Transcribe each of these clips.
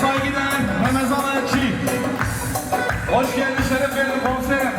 saygıdeğer Ramazan Elçi. Hoş geldin, şeref verdin konserim.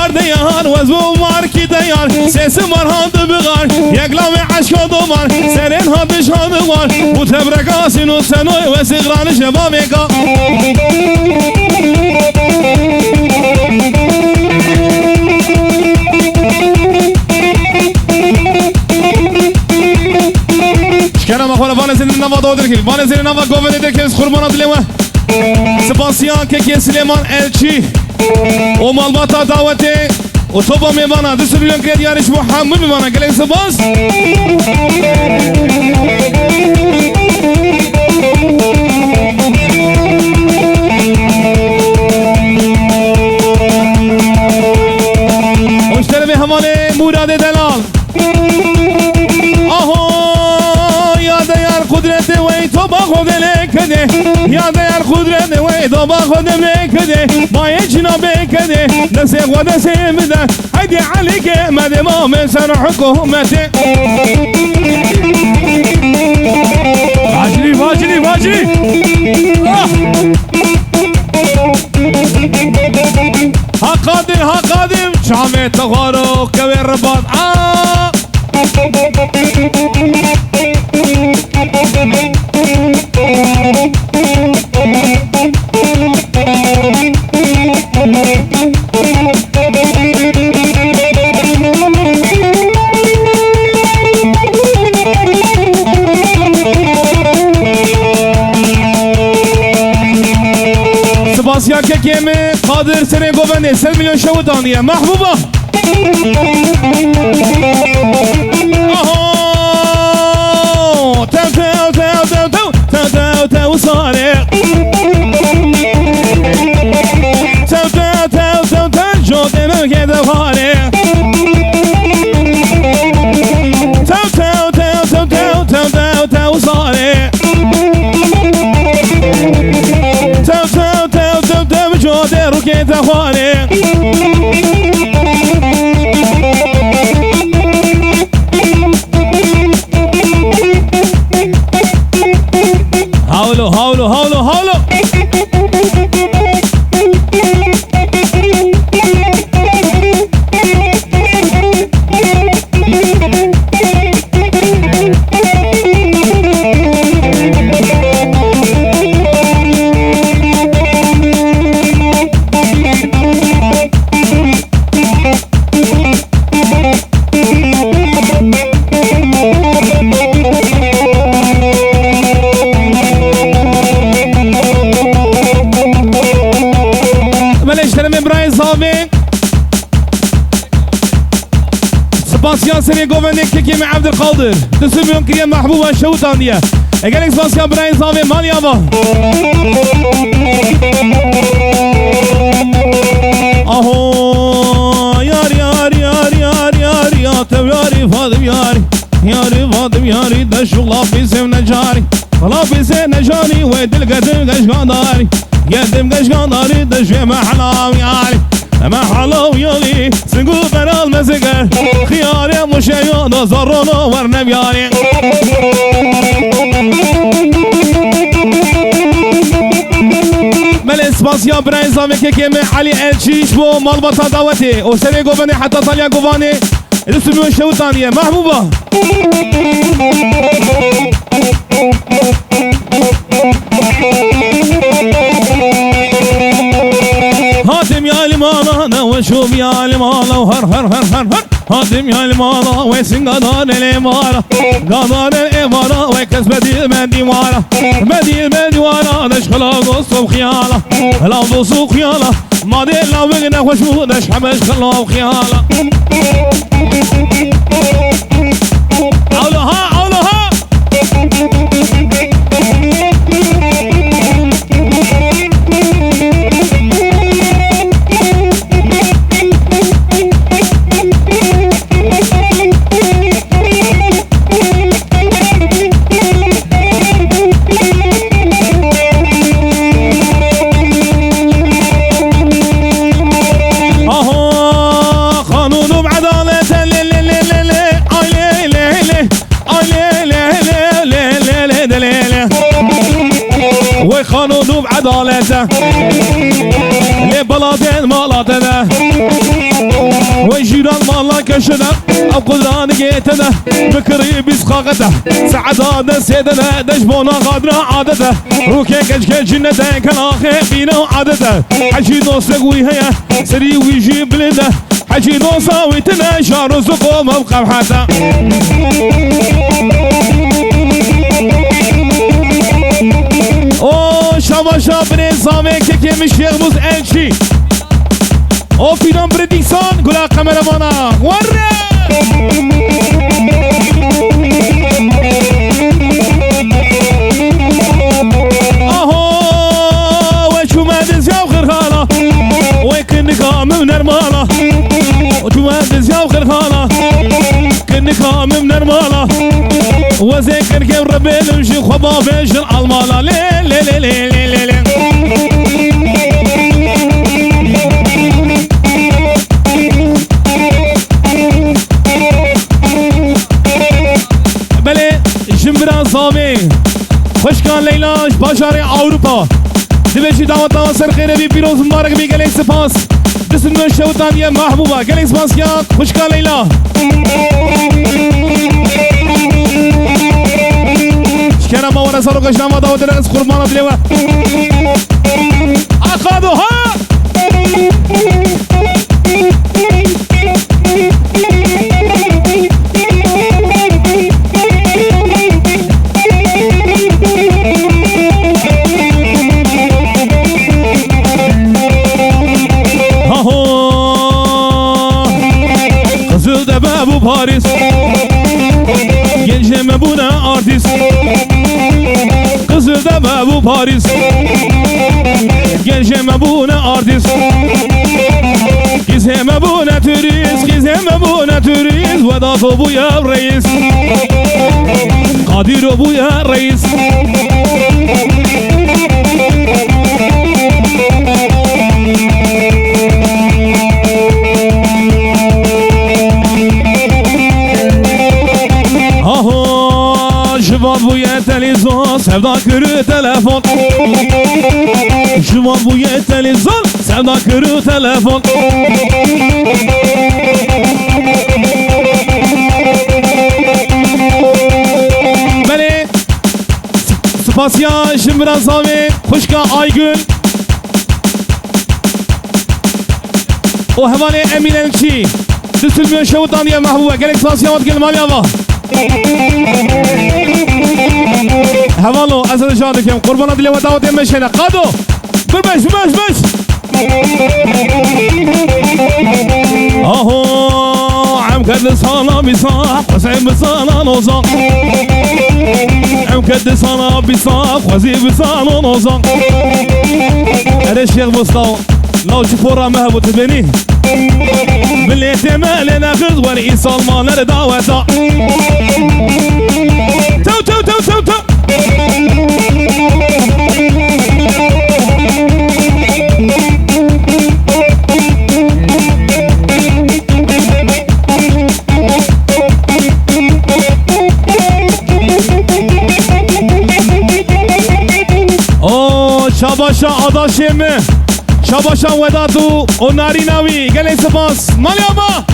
yar de yar Vazbu marki de yar Sesim var hadı bıgar Yeglami aşka domar Senin hadı şadı var Bu tebrekasın o senoy Ve sigranı şebameka شكرا أخوانا فانزين النفا دودركي فانزين النفا قوة دركي خربانات لما سباسيان كي سليمان الشي ومالباتا دعوتي وطوبا ميوانا دسبيلون كريد يارش محمد ميوانا قلق سباس واشترمي همالي مراد دلال قدرت وی تو با خود لکده یا دیار قدرت وی تو با خود لکده ما یه جناب کده نسیق و نسیق بده هدی علی که مده ما من سر حکومته واجری ها قادم شامه تغارو کوی رباط سباسيا كيمي قادر سرين قوباني 7 مليون شوطانية محبوبة تو صارخ تو جود من كده فارغ تو صارخ تو جود رو كده فارغ هولو سباسيان سري قومنك كيكي مع عبد القادر تسميون كريم محبوبة شوطانية اقالك سباسيان براين صافي ماليابا اهو ياري تبلاري فاضم ياري ده شغلا بيسم نجاري والله بيسم نجاري ويدل قدم قشقاداري يدم قشقاداري ده شوي محلام ياري ما حلو يلي سنقول برال مزقر خياري مشيون زرونو ورنم ياري مال اسباسيا براين زامك كيمي علي الشيش بو مالبطا دعوتي وسري قوباني حتى طاليا قوباني الاسمي والشوطانية محبوبة هاتم يا لمالا وشوف يا لمالا وهر هاتم يا لمالا ويسن قدار الامارة قدار الامارة وكسبة المديوارة مديوارة نشخلا قصة وخيالة لا بصو خيالة ما دي لا وقنا وشو نشحب اشخلا وخيالة عولها قانون بعدالته لبلادين مالاتنا عاشنا او قدران جيتنا بكري بسخاقته سعد هذا سيدنا دجبونا غادرة عادته روكي كجكي جنته كلاخي فينا عادته حجي دوسك ويهيا سري ويجي بلده حجي دوسا ويتنا شهر زقوم وبقى بحاتا او شما شابرين سامي كيكي مشيغ موز انشي او فيدان بريديكسون قولا كاميرامانا ورّا اهو وشو مهدز يا وخرخانة ويكنك من نرمانة وشو مهدز يا وخرخانة كنك من نرمانة وزيكن كيف ربي نمشي خبا فيش الالمانة لي لي لي لي لي لي بله جمبران سامي خوش كان ليلاش باشاري اوروبا دبيشي دعوت ناصر خير بي بيروز مبارك بي قليك سباس دسم من شوطان يا محبوبة قليك سباس يا خوش كان ليلا شكرا ما ورا سارو قشنا ما دعوت ناس قربانا بليوة اخادو ها بابو باريس genç mebuna artist kızı da bابو باريس genç mebuna artist gizem mebuna turist gizem mebuna turist vedat bu ya reis Kadir bu ya reis Şuman bu ye televizyon, sevda kırı telefon. Şuman bu ye televizyon, sevda kırı telefon. Beni Spasya Şimbiran Sami, Kuşka Aygün. O hevani Emin Elçi. Düsülmüyor şavutan diye mahbuba. Gerek Spasya vat gelin Malyava. هوالو از رجال کم قربان دل و دعوت مشهد قادو بربش بش بش اهو عم كد صانا بصاح وسعيد بصانا نوزان عم كد صانا بصاح وزيد بصانا نوزان هذا الشيخ مصطفى لو شفورا مهبوط بني بالاحتمال ناخذ ورئيس سلمان لدعوته تو تو تو تو تو اوه شاباشا adaşım شاباشا وداتو اوناری ناوی گلی سپاس مالیاما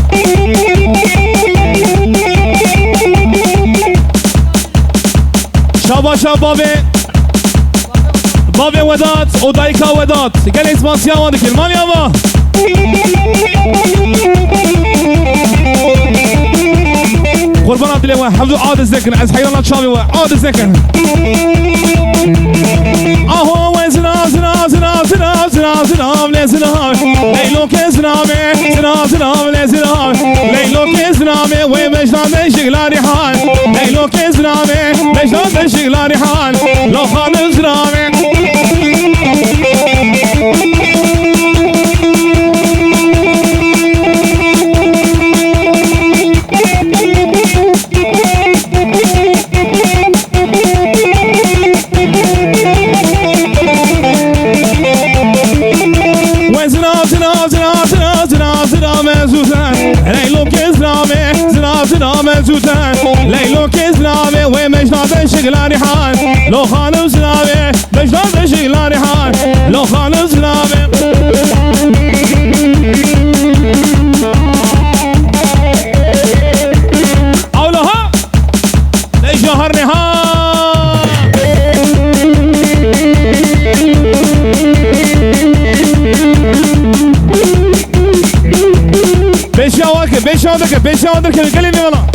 شاباشا بابي ودات ودايكا ودات قال اسمع سياما ديك المالياما قربان عبد الله حفظوا عاد الذكر عز حيوانات شامي عاد الذكر اهو وزنا زنا زنا زنا زنا زنا زنا ليلو كزنامي زنا زنا زنا ليلو كزنامي ومجنان شغلاني حال ليلو كزنامي مجنان شغلاني حال لو خان زنامي ليلو كزنامي ومجنان شغلاني حال لو خان زنامي مجنان شغلاني حال لو خان زنامي پیشان در کلی نیولا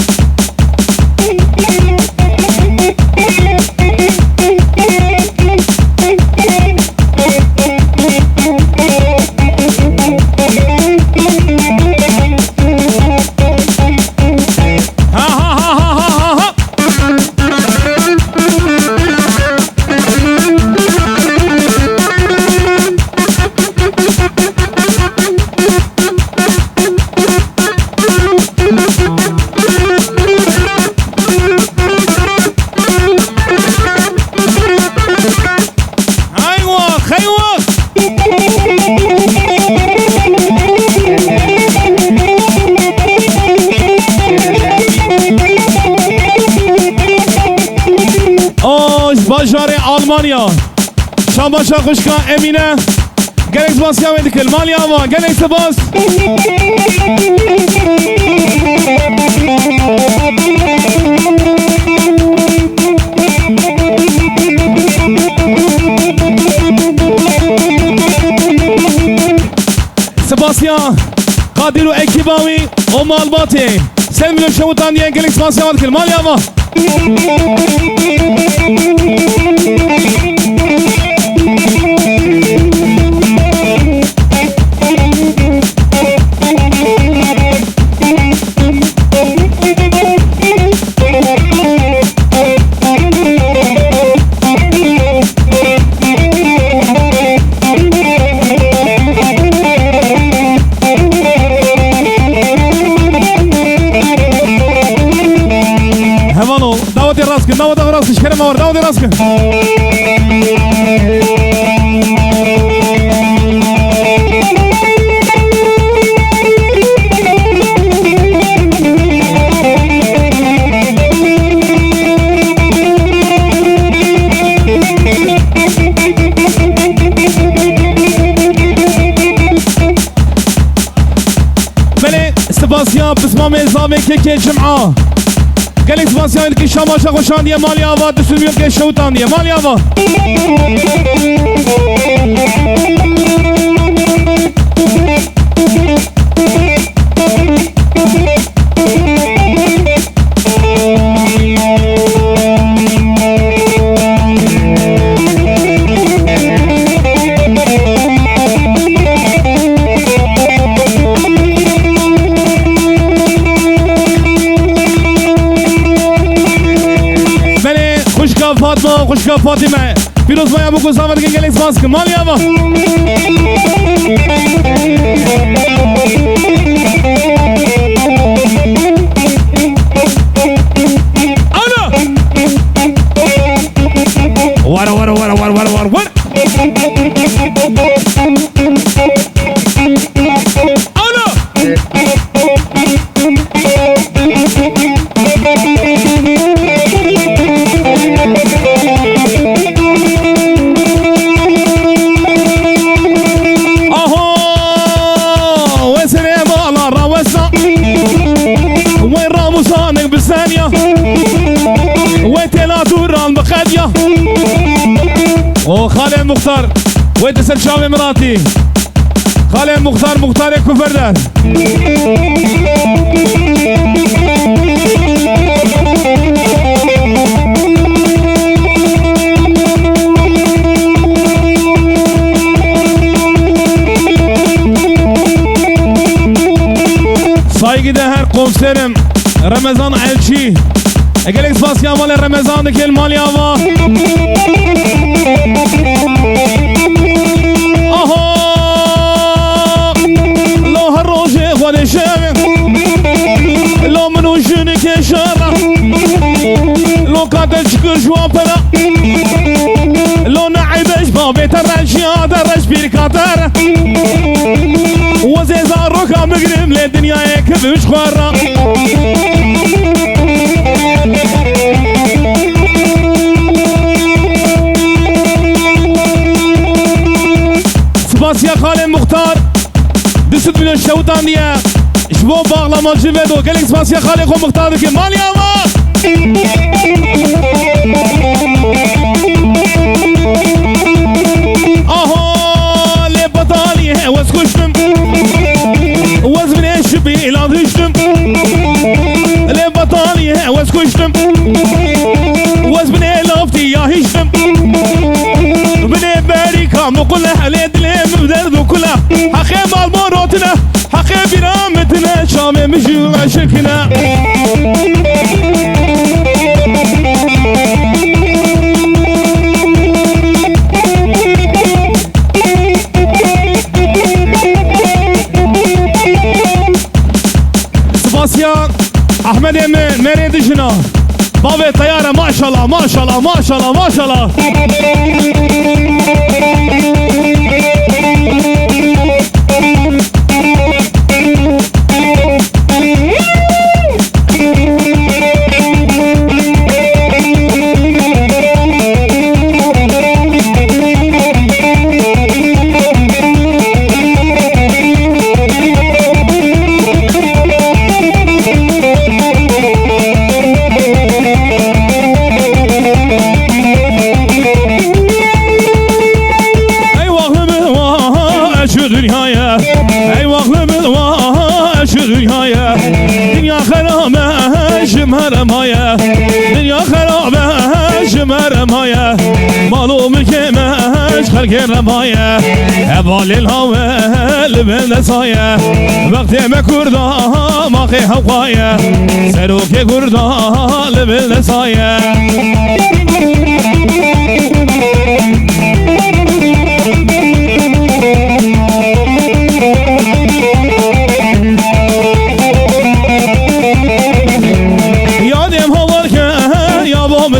باجار آلمانیا شامباشا خوشکا امینه گلک باس یا ویدکل مالیا و گلک باس سباسیا قادر و اکیباوی و مالباتی سلم لو شوتان دیگه گلک باس یا ویدکل مالیا و داود راسك شكرا مور داود راسك بلي سباسيان بسمام الزامي كيكي جمعة گلیک سپاسیان که شما خوشان دیه مالی آوا دستوریون که شوتان دیه مالی آوا فاطمه خوشگاه فاطمه پیروز مایا بگو زاور که گلیک سپاس که مالی آوا وارا وارا وارا وارا وارا وارا وارا خالد مختار ويتسل شامي مراتي خالد مختار يكون فردان صايق ده هر قوم سرم رمضان علشي اقلك سباس يا مال رمضان دك المال يا ما اها لو هالروجي غولي شامي لو منو جونك شارع لو كاتل شكر جوان بلا لو نعيبش بابي ترشي درش بيركاتر وزيزا روكا مقرم للدنيا يكبش خورا سباس يا خالد مختار دست من الشوطان ديا شبو باغلا ما جيفيدو قالك سباس يا خالد خو مختار ديك مالي اما اها لي بطالي وز خشتم وز من الشبي الى ضشتم نامي مجو عشقنا سباسيا احمد امين مريد جنا بابي طيارة ما شاء الله ما شاء الله ما شاء الله ما شاء الله دنیا خرابه شمرم هایه دنیا خرابه شمرم هایه مالو مکمش خلقرم هایه حوال الهوال بلد سایه وقتی مکرده ماقی حقایه سروک کرده لبلد سایه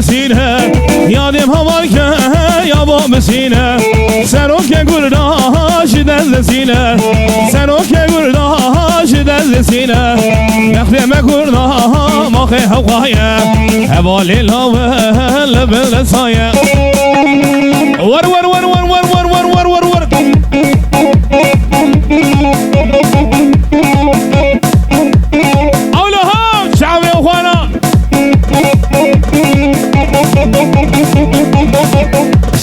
مسینه یادم هوای که یا با مسینه سرو که گرداش دل سینه سرو که گرداش دل سینه نخدم گردا ماخه هوایه حوالی لاول بل سایه ور ور ور ور ور ور ور ور ور ور اولها شعبی اخوانا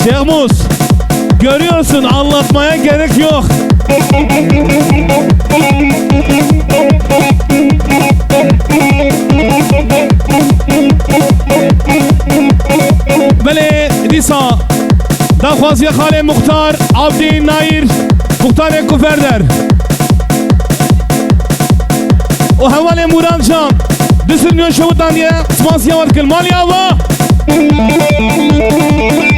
Şeyh Mus, görüyorsun anlatmaya gerek yok. Bele disa Dakhwaziye Khale Mukhtar Abdi Nair Mukhtar Ekuferder O havale Muran Can Düşünmüyor şovutan diye Spasiye var kılmal ya Allah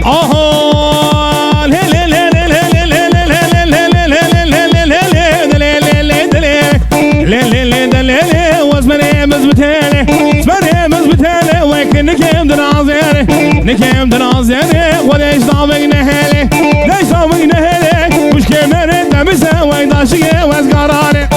aha le le le le le le le le le le le le le le وزمني مزبتالي زمني مزبتالي ويكن نكيم دنازيري نكيم دنازيري وليش ضامي نهالي ليش ضامي نهالي مش كيمري دمسة ويداشي وزقراري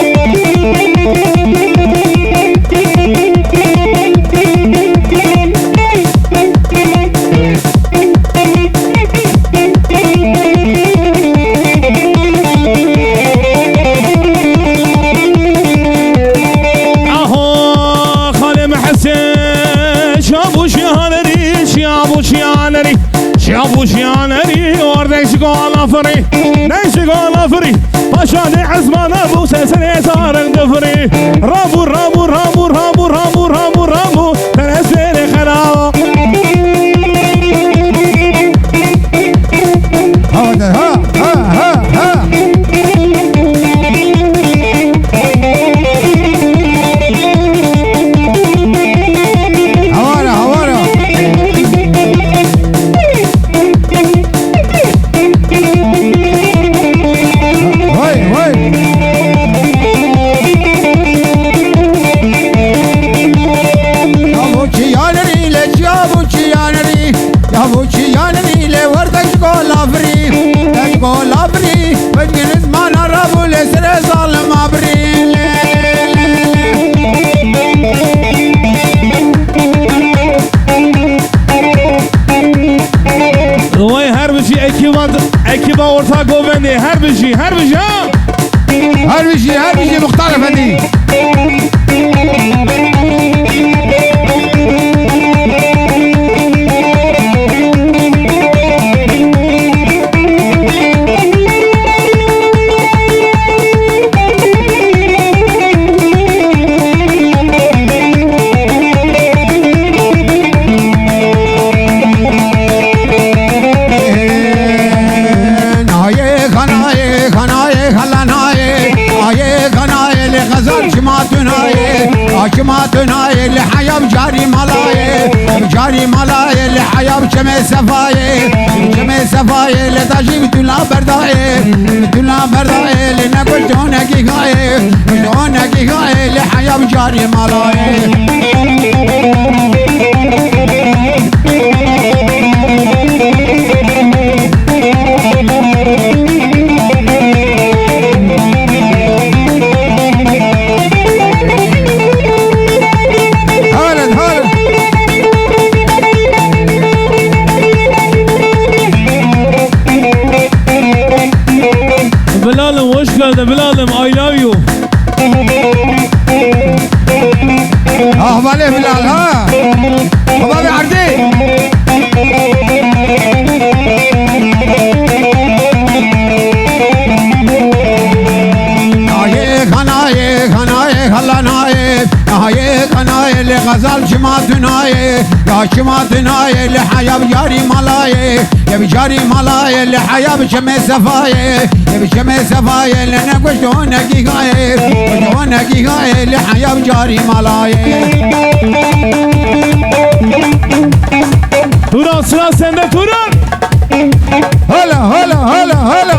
شيانري وردك شقول افري نشقول افري باشاني عزمان ابو سلسلة صار القفري رابو رابو رابو رابو رابو رابو رابو تنسيني خلاو هذا ها ها ها ها ekiba ortak govendi her bir şey ha her bir şey Muhtar Efendi شماتنا اللي حيا بجاري ملاي بجاري ملاي اللي حيا بشمي سفاي بشمي سفاي اللي تجيب تلا برداي تلا برداي اللي نقول جونك غاي جونك غاي اللي حيا بجاري ملاي Bilal'im hoş geldin Bilal'im, I love you. اهبالي بلال ها بابي عردي نايك هنايك هنايك هلا نايك نايك هنايك اللي غزال جماعت نايك يا جماعت نايك اللي حيا بجاري ملايك يا بجاري ملايك اللي حيا بشمي سفايك يا بشمي سفايك اللي نقول شلونك غايب شلونك غايب اللي حيا بجاري ملايك Turan sıra sende Turan. هلا هلا هلا هلا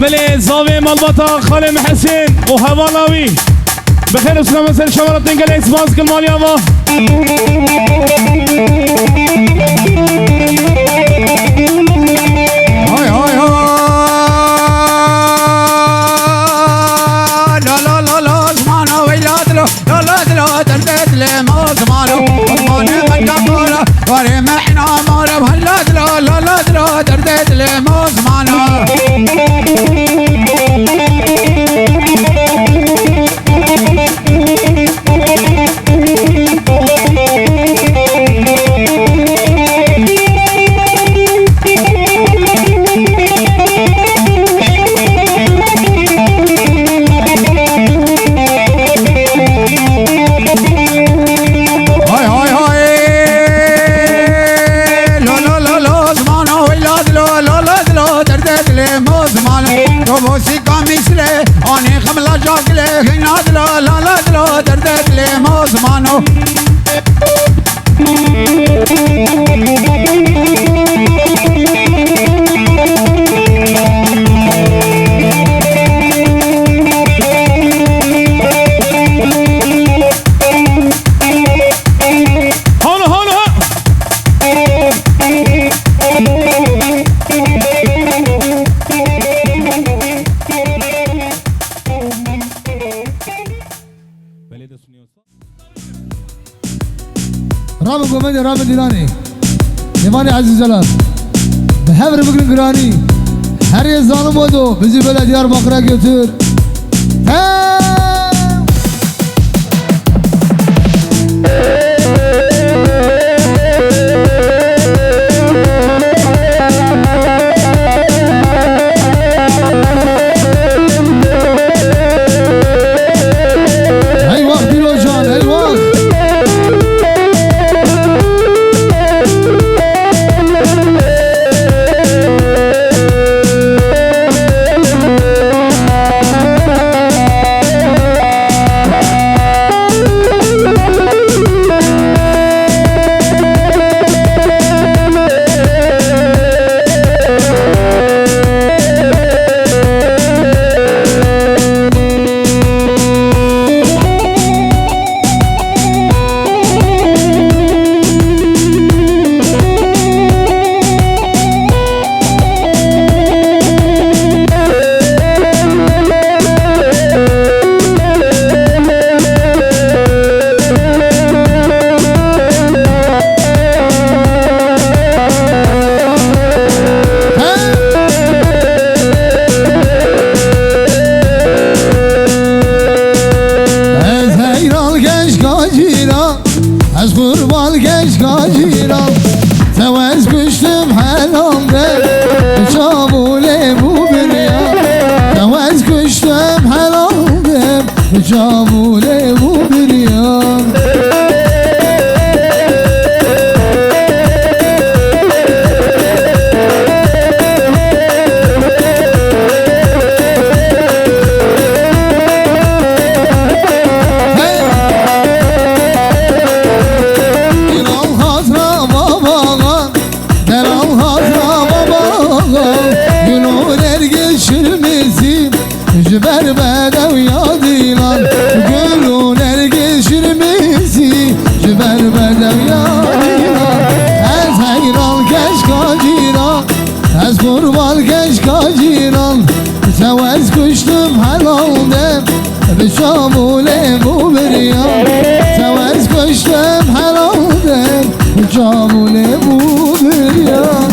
بله زاوية مالباتا خالم حسين وهوالاوي بخير اسلام مثل شمالة تنقل اسماس كل مالياما هاي هاي هاي لا لا لا لا زمانه ويلاد له لا لا لا تردد لي ما زمانه زمانه من كبوله وري محنا ماله بهلاد لا لا لا لا تردد لي ما زمانه موسيقى مثله أنا خملا جاكله هناد لا لا لا لا دردت لي ما زمانه رام قومد رام ديلاني نماني عزيز جلال بحبر بقرن قراني هر يه ظالم ودو بزي بلا ديار بقرة götür Camule bu bir yan جبر بدو یادیلان گلو نرگس شرمیسی جبر بدو یادیلان از حیران کشکاجیران از قربان کشکاجیران تو از کشتم حلالدم به شاموله بو بریان تو از کشتم حلالدم به شاموله بو بریان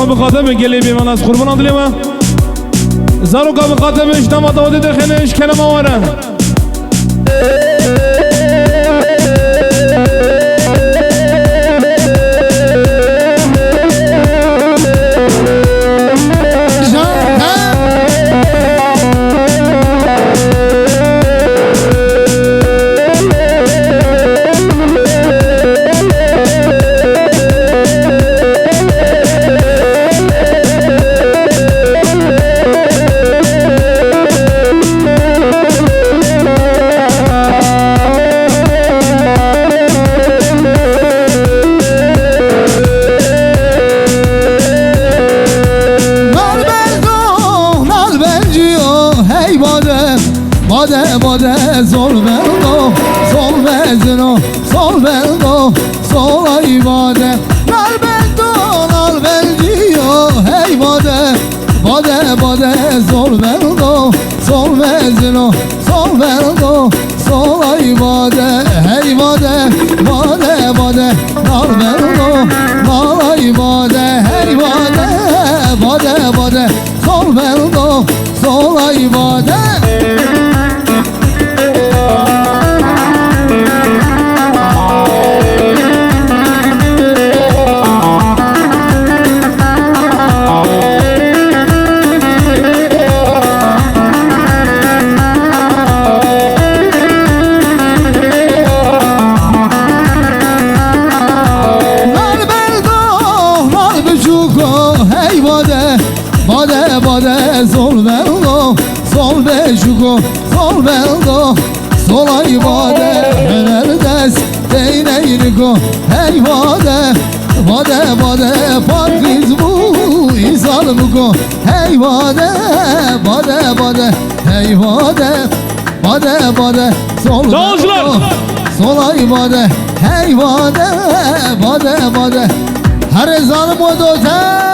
بخاطر گلی بی من از قربان عدلی ما زارو که بخاطر اجتماع داده در خینش کنم آوره sol verdo, sol vezno, sol verdo, sol ayvade. Nar bendo, nar beldio, hey bade, bade bade, sol verdo, sol vezno, sol verdo, sol ayvade, hey bade, bade bade, nar verdo, nar ayvade, hey bade, bade bade, sol verdo, sol ayvade. Sol verdo, sol bejugo, sol verdo, sol ayvade, neredes, deyneynigo, hey vade, vade vade, parkiz bu, izal bugo, hey vade, vade vade, hey vade, vade vade, sol verdo, sol ayvade, hey vade, vade vade, her zalim o doze.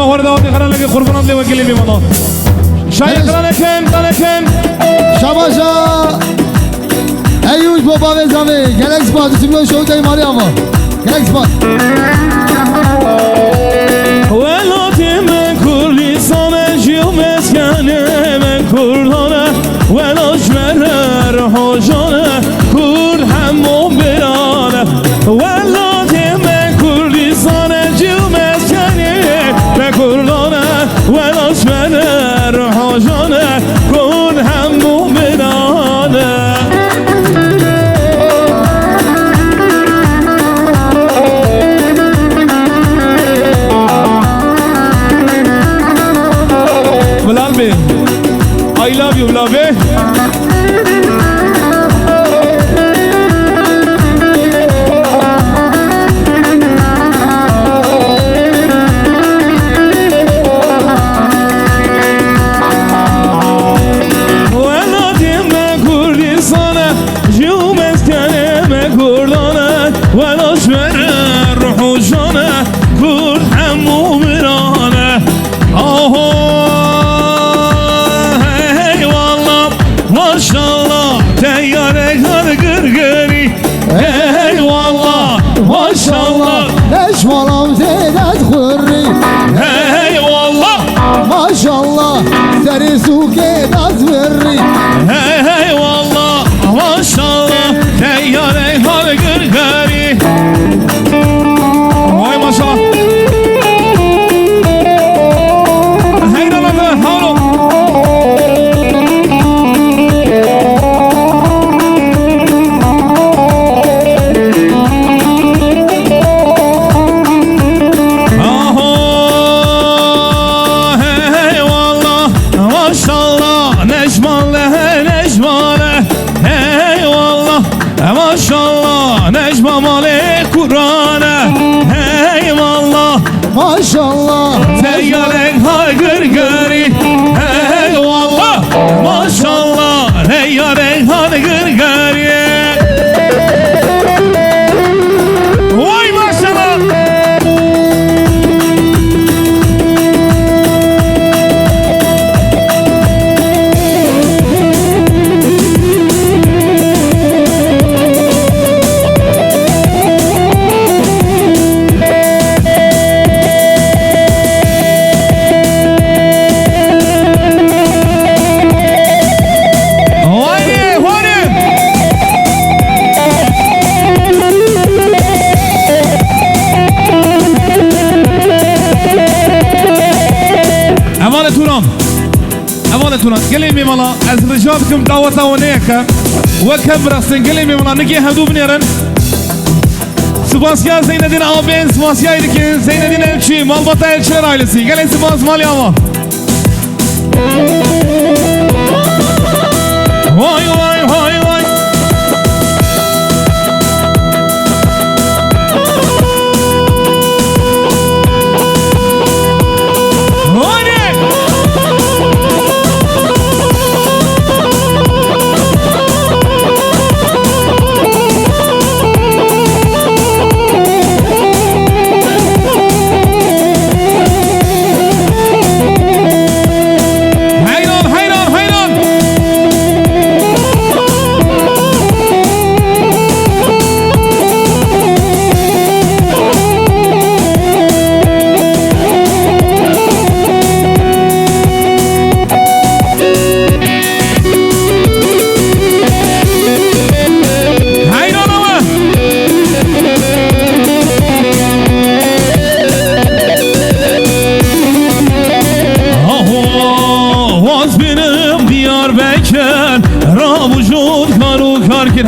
هور داوتی خران لگه قربانات لیو گلی بیمالا شاید تانکن شباشا ایوش بابا بزاوی گلکس باد سیمیو شو دای ماری آوا گلکس باد ولاتی من کردستان جیو مسکنه من کردانه ولاش مرر حاجانه کرد همو برانه ولاتی من کردستان جیو مسکنه من کردانه ولاش مرر حاجانه کرد همو برانه Bilal Bey, I love you, Bilal Bey. Veladim ben Kurdistan'a, jiu meskene me Kurdana, velaş verir ruhu jana, Kurd hemu mirane. Aho, eyvallah, maşallah, teyyare kar gırgırı. Eyvallah, maşallah, نشمالم زیدت خوری eyvallah, ماشالله سری سوکه دزوری eyvallah, maşallah, teyyare kar gırgırı. Vay maşallah. Heyran adı, havlu. Aho, eyvallah, maşallah, neşmale, eyvallah, maşallah, neşmamale Kur'an'a, eyvallah, ماشالله teyyarek haygır gari, eyvallah, maşallah, teyyarek haygır gari. Vay maşallah. امانتونا قلي مي مالا از رجالكم دعوة ونيكا وكم راسن قلي مي مالا نجي هدو بنيرن سباسيا زيندين آبين سباسيا يدكين زيندين elçi Malbata elçiler ailesi gelin Sivas Malyama vay vay vay vay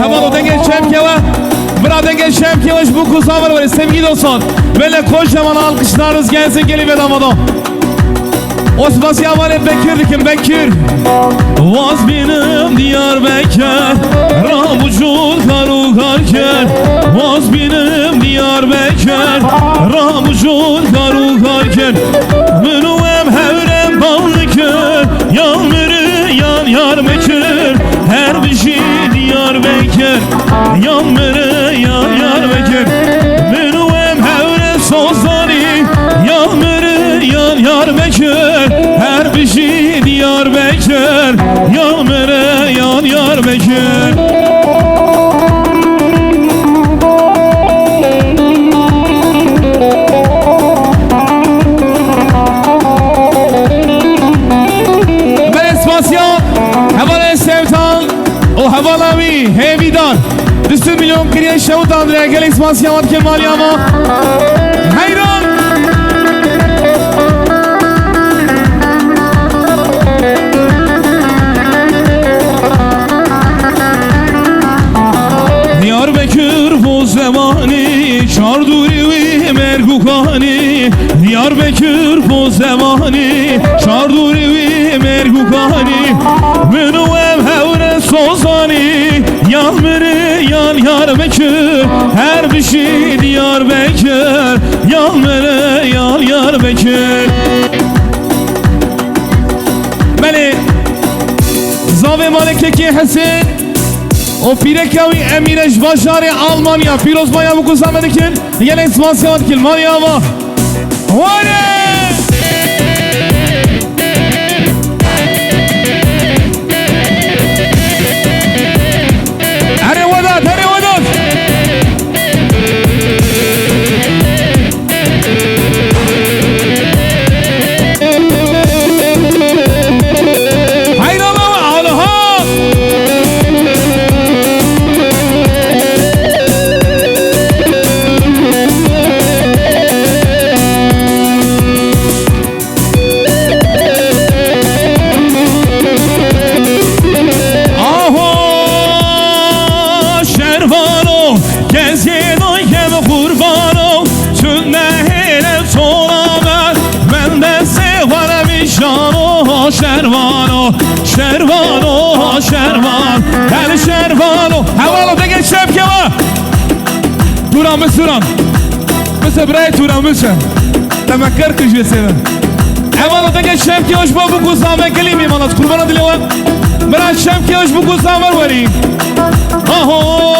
Havalı denge şemkeva Bırak denge şemkevaş bu kusavar var sevgili dostlar böyle kocaman alkışlarınız gelsin gelin ve damadan Osman Yaman Bekir dikim Bekir Vaz benim Diyarbakır Ramucun karu karker Vaz benim Diyarbakır Ramucun karu karker Münuvem hevrem ballıkır Yağmırı yan yar mekir Her bir şey Diyarbakır Yağmırı yan yar mekir Münuvem hevrem sozları Yağmırı yan yar Hayran kiriye şevut andreye gel ekspansiyamat kemali ama hayran Diyarbakır bu zemani çarduri ve mergukani Diyarbakır bu zemani çarduri ve mergukani Menu ev hevre sozani Yalmere yal Diyarbakır her bir şey Diyarbakır Yalmere yal Diyarbakır Beli Zave Malekeki Hesen O Pirekavi Emireş Başarı Almanya Firoz Maya bu kuzamedekin Gel ekspansiyon kil Maryama Vare Hadi vadat hadi vadat Şervano, şervano, şervan Hadi şervano Havalı da geç şefke var Duran mısıran Mısır buraya duran mısır Temekkar kış ve seven Havalı da geç şefke hoş bu kuzame kelimi malas kurbana dili var Bırak şefke hoş bu kuzame varayım Aho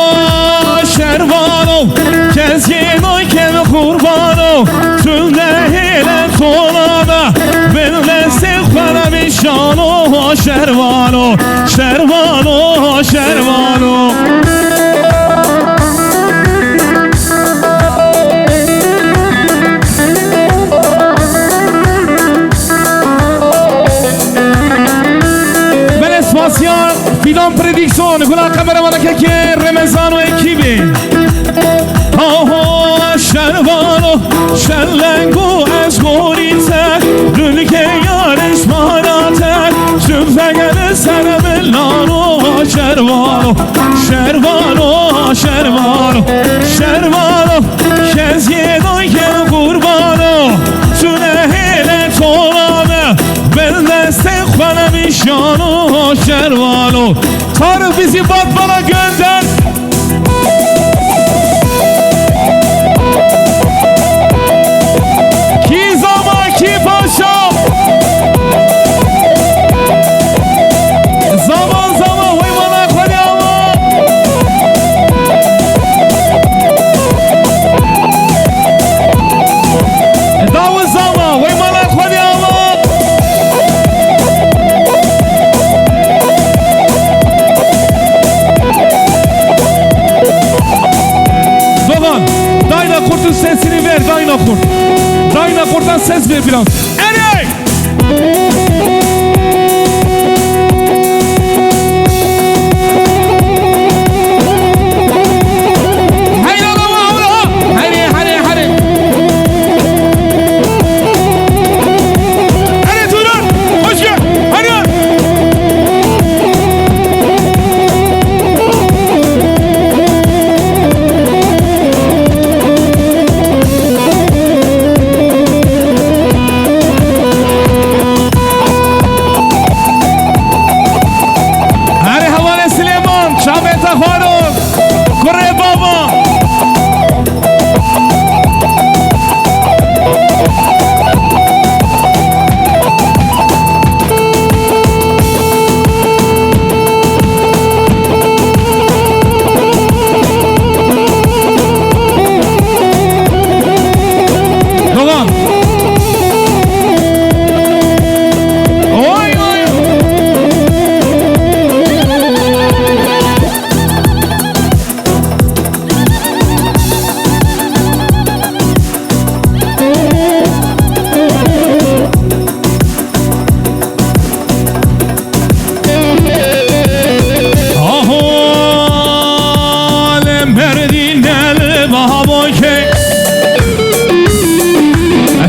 şervano Kezgino kemi kurbano Tünneyle sonana Benle sıkbana bir şano Şervano, şervano, şervano Ben espasyon Fidan prediksiyon Kula kameramana keke Remezano ekibi Aho şervano Şerlengu ezgorite Dülke yarış manate Zümfegeli sana millano Şervano Şervano Şervano Şervano Kezyedo ken kurbano Sünehile tolanı Ben destek bana mişano Şervano Tarık bizi Batman'a gönder Zaman zaman hayvana koyama Davul zaman hayvana koyama Zogan Dayna Kurt'un sesini ver Dayna Kurt Dayna Kurt'tan ses ver biraz Erek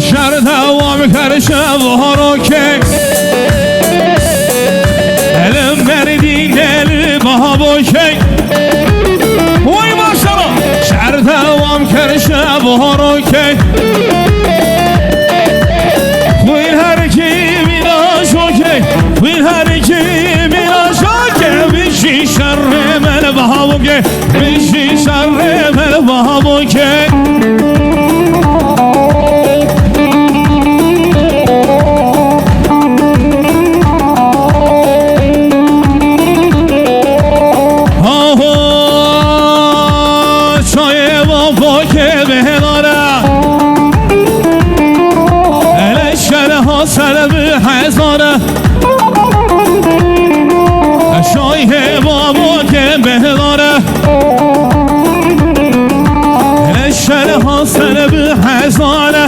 شهر دوام کرشه بهارو که علم بردین دل بابا که وای ماشالله شهر دوام کرشه بهارو که خوین هر کی میراشو که خوین هر کی میراشو که بیشی شر من بابا که بیشی شر من بابا که شایه بابا که بهداره شره ها سر به هزاره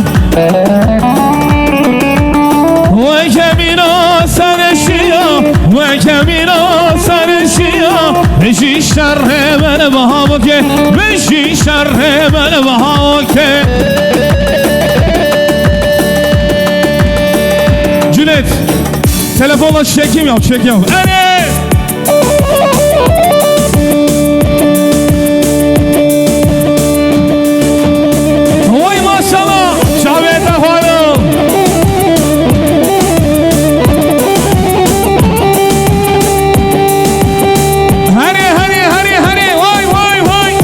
و که میرا سر شیا و که میرا سر شیا بشی شره من بابا که بشی شره من بابا که جونت تلفن چکیم یا چکیم وای ماشالله شاویت خانم هری هری هری هری وای وای وای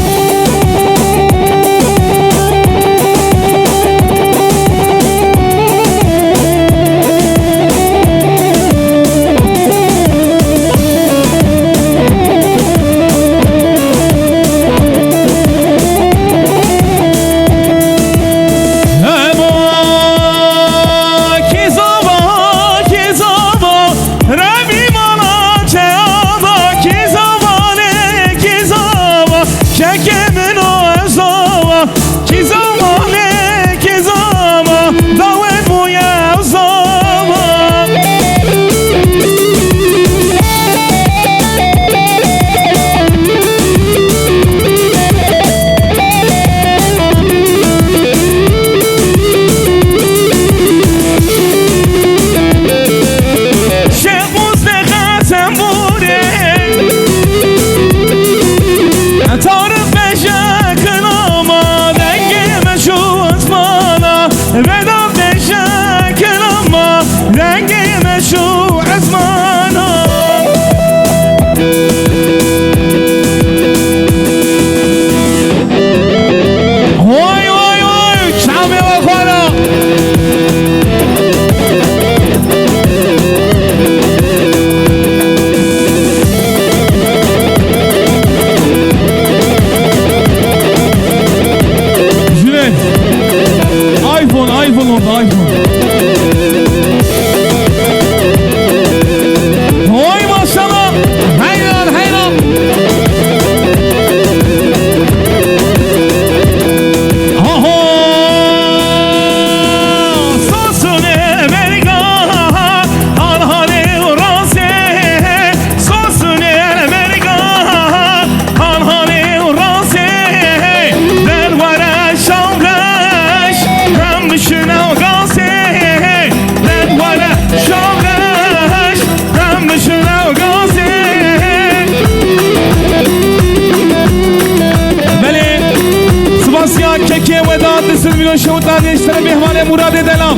شوطان اشتر مهمان مراد دلم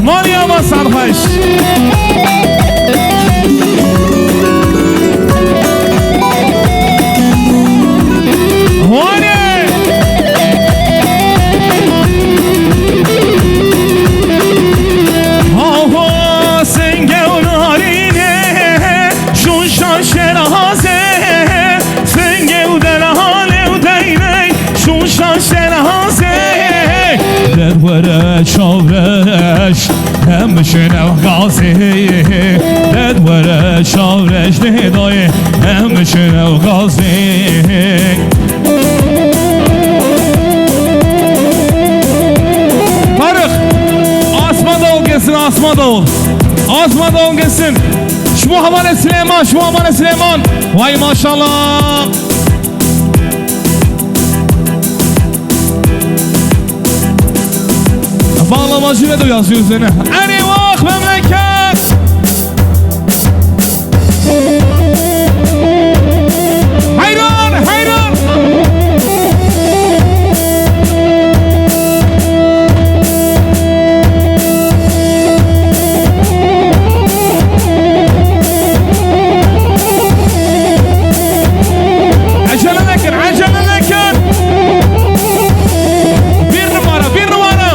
مالیا ما سرخوش ورا شاورش هم شنو غازی دد ورا شاورش ندای هم شنو غازی Faruk Asma da ol gelsin Asma da ol Asma da ol gelsin Şu Muhammed Süleyman Şu Muhammed Süleyman Vay maşallah Bağlama واجبه دو yazıyor üzerine. Eri vak memleket. Hayran, hayran. Acele lekin, acele lekin. Bir numara, bir numara.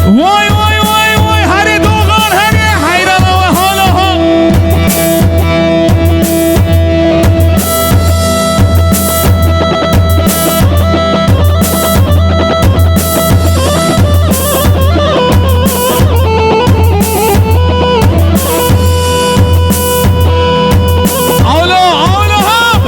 Vay vay vay vay, hadi Doğan, hadi hayran ve halaha. Avla, avla ha.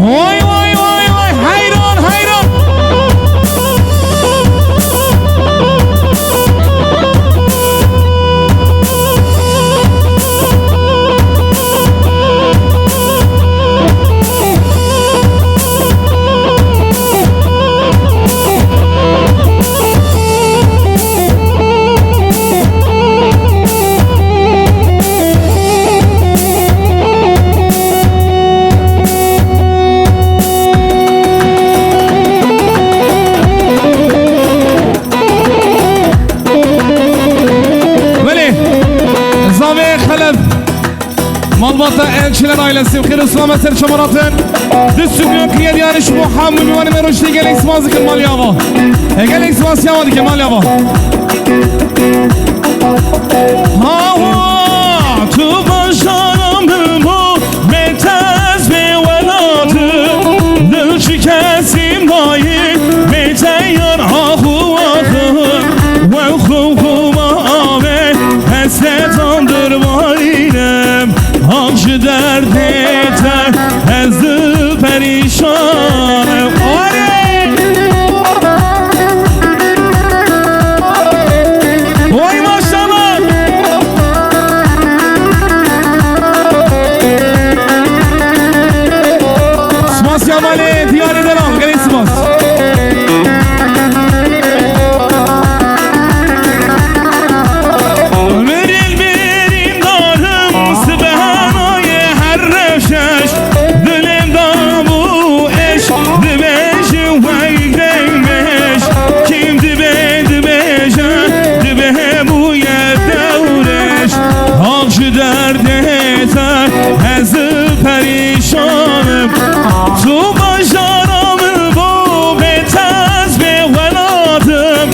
Vay vay vay vay, hayran hayran. Veli, Zave Halep, Malbata Elçiler ailesi, Khir İslam Eser Çamarat'ın, Düstüklüğün kıyed yani şu Muhammed Mivani Meroş'ta gelek sıvazı kıl mal yava. Gelek sıvazı yavadı ki mal yava. Hava, tu başarım bu, metez ve veladı, dıl şikesim dahi, meteyyar ahu ahı, ve hukuma ave, hasret andır valinem, akşı dert yeter, ezdi perişanım. Vay maşallah. Smas Yamali diyar ederim. Gelin Smas. Veril benim darım Sübhana'ya her reşeş Dilimde bu eş Dibeşi veydeymiş Kim dibe dibeşe Dibe bu yerde uğreş Akşı dert yeter Ezı perişanım Tu başaramı bu betez ve veladım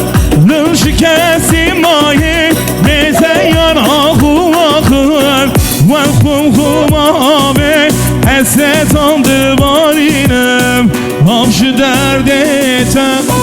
Nıl şikesim mahi Mezeyan ahu ahır Ve hukum abi Esret andı varinem Akşı dert yeter